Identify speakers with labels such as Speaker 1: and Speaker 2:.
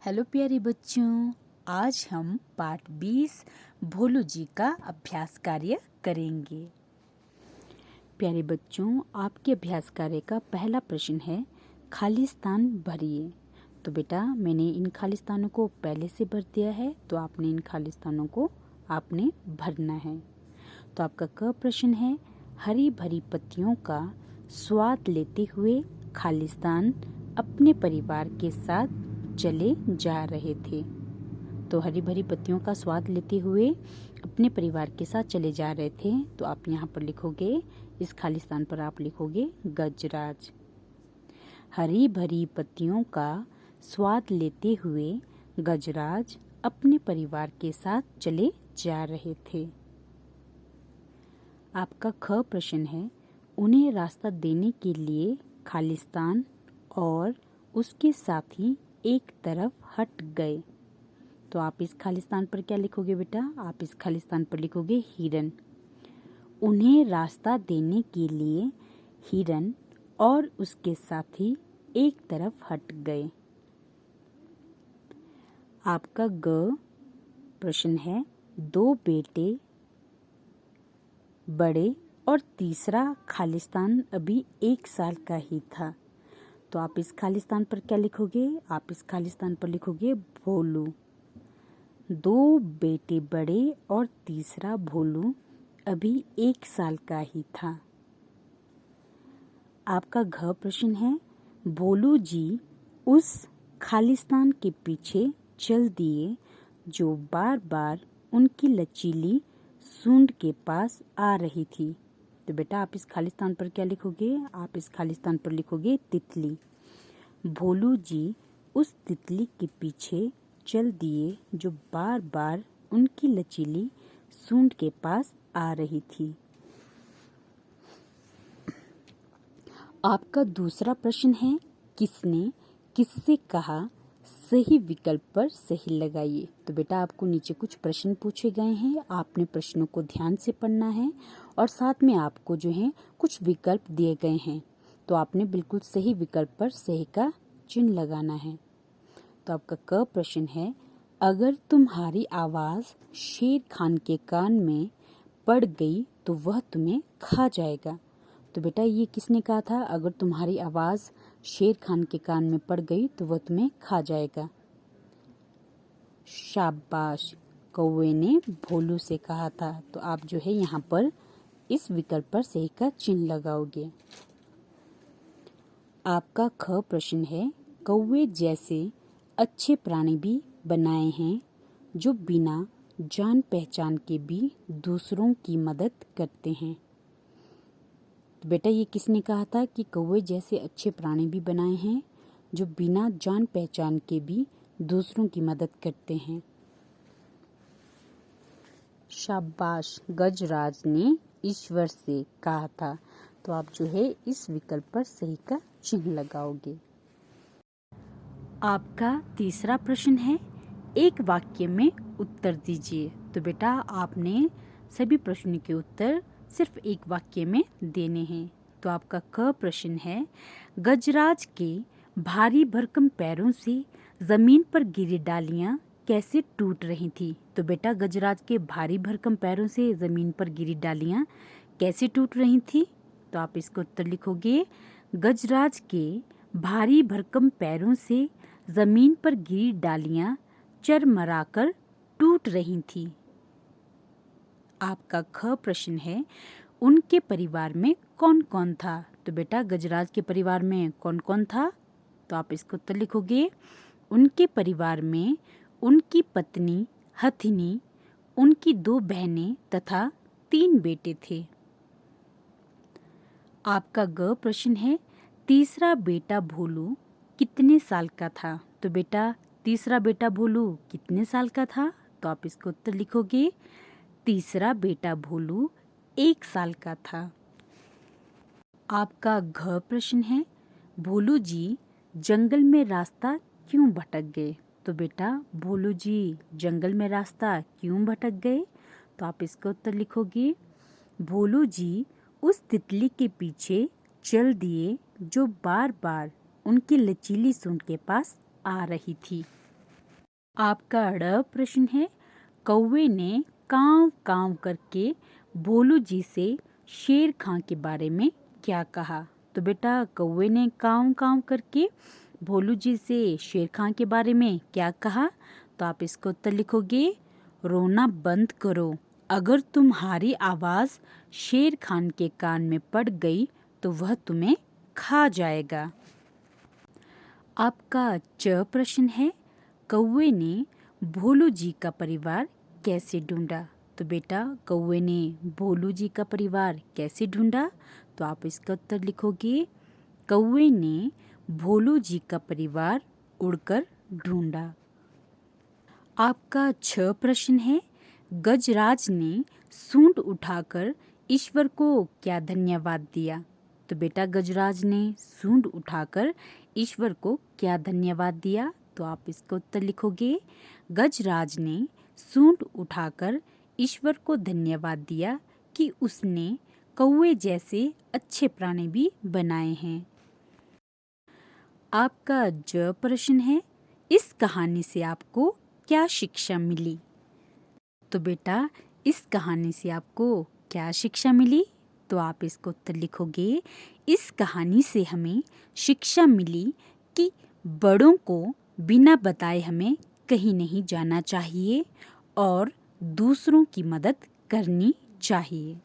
Speaker 1: Hello प्यारे बच्चों, आज हम पाठ 20 भोलू जी का अभ्यास कार्य करेंगे। प्यारे बच्चों, आपके अभ्यास कार्य का पहला प्रश्न है खाली स्थान भरिए। तो बेटा मैंने इन खाली स्थानों को पहले से भर दिया है, तो आपने इन खाली स्थानों को आपने भरना है। तो आपका क प्रश्न है हरी भरी पत्तियों का स्वाद लेते हुए खाली स्थान अपने परिवार के साथ चले जा रहे थे। तो हरी भरी पत्तियों का स्वाद लेते हुए अपने परिवार के साथ चले जा रहे थे। तो आप यहाँ पर लिखोगे, इस खाली स्थान पर आप लिखोगे गजराज। हरी भरी पत्तियों का स्वाद लेते हुए गजराज अपने परिवार के साथ चले जा रहे थे। आपका ख प्रश्न है उन्हें रास्ता देने के लिए खालिस्तान और उसके साथी एक तरफ हट गए। तो आप इस खालिस्तान पर क्या लिखोगे बेटा? आप इस खालिस्तान पर लिखोगे हिरन। उन्हें रास्ता देने के लिए हिरन और उसके साथी एक तरफ हट गए। आपका ग प्रश्न है दो बेटे बड़े और तीसरा खालिस्तान अभी 1 साल का ही था। तो आप इस खालिस्तान पर क्या लिखोगे? आप इस खालिस्तान पर लिखोगे भोलू। दो बेटे बड़े और तीसरा भोलू अभी 1 साल का ही था। आपका घ प्रश्न है भोलू जी उस खालिस्तान के पीछे चल दिए जो बार बार उनकी लचीली सूंड के पास आ रही थी। तो बेटा आप इस खालिस्तान पर क्या लिखोगे? आप इस खालिस्तान पर लिखोगे तितली। भोलू जी उस तितली के पीछे चल दिए जो बार बार उनकी लचीली सूंड के पास आ रही थी। आपका दूसरा प्रश्न है किसने किससे कहा सही विकल्प पर सही लगाइए। तो बेटा आपको नीचे कुछ प्रश्न पूछे गए हैं, आपने प्रश्नों को ध्यान से पढ़ना है और साथ में आपको जो है कुछ विकल्प दिए गए हैं। तो आपने बिल्कुल सही विकल्प पर सही का चिन्ह लगाना है। तो आपका क प्रश्न है अगर तुम्हारी आवाज शेर खान के कान में पड़ गई तो वह तुम्हें खा जाएगा। तो बेटा ये किसने कहा था? अगर तुम्हारी आवाज शेर खान के कान में पड़ गई तो वह तुम्हें खा जाएगा। शाबाश, कौवे ने भोलू से कहा था। तो आप जो है यहाँ पर इस विकल्प पर सही का चिन्ह लगाओगे। आपका ख प्रश्न है कौवे जैसे अच्छे प्राणी भी बनाए हैं जो बिना जान पहचान के भी दूसरों की मदद करते हैं। तो बेटा ये किसने कहा था कि कौवे जैसे अच्छे प्राणी भी बनाए हैं जो बिना जान पहचान के भी दूसरों की मदद करते हैं। शाबाश, गजराज ने ईश्वर से कहा था। तो आप जो है इस विकल्प पर सही का चिन्ह लगाओगे। आपका तीसरा प्रश्न है एक वाक्य में उत्तर दीजिए। तो बेटा आपने सभी प्रश्नों के उत्तर सिर्फ एक वाक्य में देने हैं। तो आपका क प्रश्न है गजराज के भारी भरकम पैरों से जमीन पर गिरी डालियां कैसे टूट रही थी। तो बेटा गजराज के भारी भरकम पैरों से जमीन पर गिरी डालियां कैसे टूट रही थी। तो आप इसका उत्तर लिखोगे गजराज के भारी भरकम पैरों से जमीन पर गिरी डालियां चरमराकर टूट रही थी। आपका ख प्रश्न है उनके परिवार में कौन कौन था। तो बेटा गजराज के परिवार में कौन कौन था? तो आप इसको उत्तर लिखोगे उनके परिवार में उनकी पत्नी हथिनी, उनकी 2 बहनें तथा 3 बेटे थे। आपका ग प्रश्न है तीसरा बेटा भोलू कितने साल का था। तो बेटा तीसरा बेटा भोलू कितने साल का था? तो आप इसको उत्तर लिखोगे तीसरा बेटा भोलू 1 साल का था। आपका घ प्रश्न है भोलू जी जंगल में रास्ता क्यों भटक गए। तो बेटा भोलू जी जंगल में रास्ता क्यों भटक गए? तो आप इसका उत्तर लिखोगे भोलू जी उस तितली के पीछे चल दिए जो बार बार उनकी लचीली सूंड के पास आ रही थी। आपका ड प्रश्न है, कौवे ने कांव कांव करके भोलू जी से शेर खां के बारे में क्या कहा? तो बेटा कौवे ने कांव कांव करके भोलू जी से शेर खां के बारे में क्या कहा? तो आप इसको उत्तर लिखोगे, रोना बंद करो, अगर तुम्हारी आवाज़ शेर खान के कान में पड़ गई तो वह तुम्हें खा जाएगा। आपका च प्रश्न है, कौवे ने भोलू जी का परिवार कैसे ढूंढा? तो बेटा कौवे ने भोलू जी का परिवार कैसे ढूंढा? तो आप इसका उत्तर लिखोगे, कौवे ने भोलू जी का परिवार उड़कर ढूंढा। आपका छ प्रश्न है, गजराज ने सूंड उठाकर ईश्वर को क्या धन्यवाद दिया? तो बेटा गजराज ने सूंड उठाकर ईश्वर को क्या धन्यवाद दिया? तो आप इसका उत्तर लिखोगे, गजराज ने सूंड उठाकर ईश्वर को धन्यवाद दिया कि उसने कौवे जैसे अच्छे प्राणी भी बनाए हैं। आपका ज प्रश्न है, इस कहानी से आपको क्या शिक्षा मिली? तो बेटा इस कहानी से आपको क्या शिक्षा मिली? तो आप इसको उत्तर लिखोगे, इस कहानी से हमें शिक्षा मिली कि बड़ों को बिना बताए हमें कहीं नहीं जाना चाहिए और दूसरों की मदद करनी चाहिए।